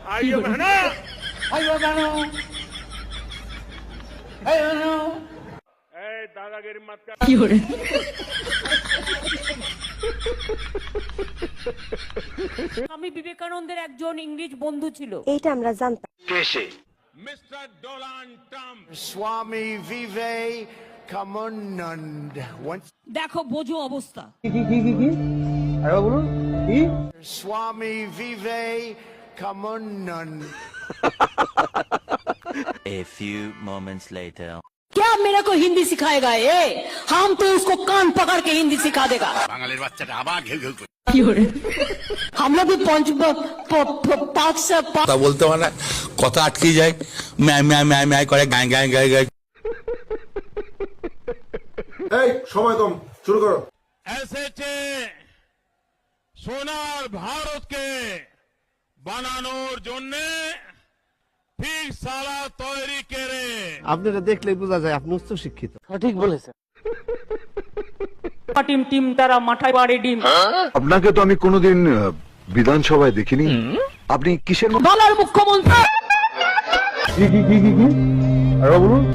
आइए बहना, आइए बहनो, दादागिरी मत कर। স্বামী বিবেকানন্দের একজন ইংরেজ বন্ধু ছিল। এইটা আমরা জানতাম। কেসে mister Donald Trump, Swami Vivekananda দেখো বোঝো অবস্থা। Swami Vivekananda A few moments later. क्या मेरे को हिंदी सिखाएगा ये? हम तो उसको कान पकड़ के हिंदी सिखा देगा। বাঙালির বাচ্চাটা আবার ঘেউ ঘেউ করে हम लोग भी पाँच से কথা বলতে মানে কথা আটকে যায়, ম্যায় ম্যায় ম্যায় ম্যায় করে গায় গায় গায় গায়। এই সময় কম, শুরু করো। এসেছে সোনার ভারতকে বানানোর জন্য ঠিক সালা তৈরি করে। আপনারা দেখলেই বোঝা যায় আপনি উচ্চ শিক্ষিত। টিম টিম তারা মাথায় বাড়ি ডিম। আপনাকে তো আমি কোনোদিন বিধানসভায় দেখিনি, আপনি কিসের দলের মুখ্যমন্ত্রী।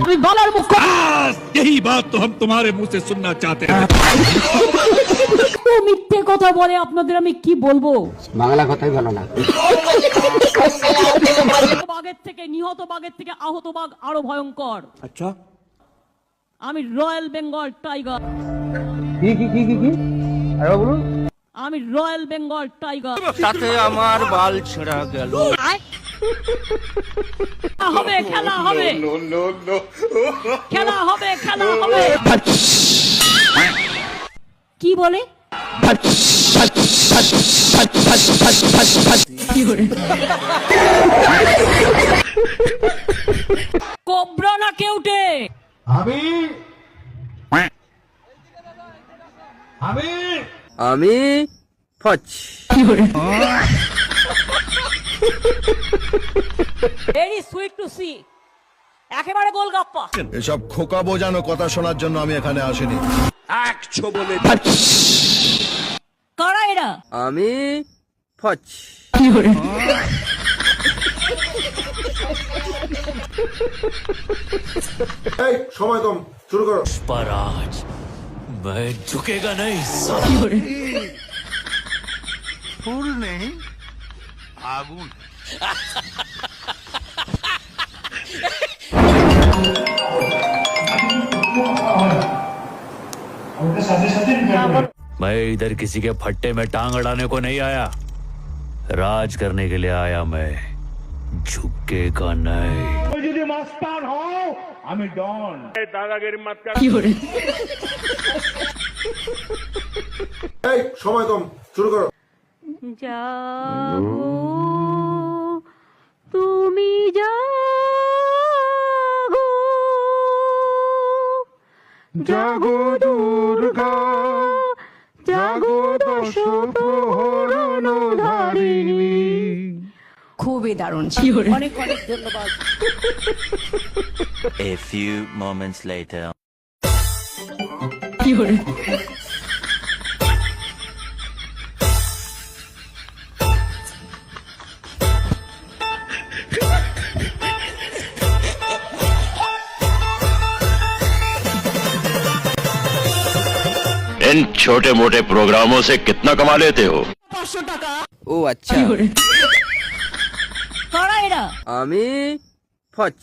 তুমি দলের মুখ্যমন্ত্রী। यही बात तो हम तुम्हारे मुंह से सुनना चाहते हैं। মিথ্যে কথা বলে আপনাদের আমি কি বলবো? বাংলা কথাই বলো না। বাঘের থেকে নিহত বাঘের থেকে আহত বাঘ আরো ভয়ঙ্কর। আচ্ছা, আমি রয়্যাল বেঙ্গল টাইগার। আমি রয়্যাল বেঙ্গল টাইগার। তাতে আমার বাল ছেঁড়া গেল। হবে খেলা হবে, খেলা হবে, খেলা হবে। কি বলে? কোবরা না কেউটে? আমি ফচ। ভেরি সুইট টু সি, একেবারে গোলগাপ্পা। এসব খোকা বোঝানো কথা শোনার জন্য আমি এখানে আসিনি। কারা এরা? আমি ফচ। এই সময় কম, শুরু করো। पर आज मैं झुकेगा नहीं। ফুল নেই আগুন। मैं इधर किसी के फट्टे में टांग अड़ाने को नहीं आया, राज करने के लिए आया मैं, झुकेगा नहीं। যদি মাস্টার হও আমি ডন। দাদাগিরি মত কর। এই সময় কম, শুরু করো। জাগো তুমি জাগো, জাগো দুর্গা, জাগো দশ প্রহরণ ধারিণী। খুবই দারুণ ছিল। অনেক অনেক ধন্যবাদ। A few moments later. इन छोटे मोटे प्रोग्रामों से कितना कमा लेते हो? 500 টাকা। ও আচ্ছা, কারা এরা? আমি ফচ।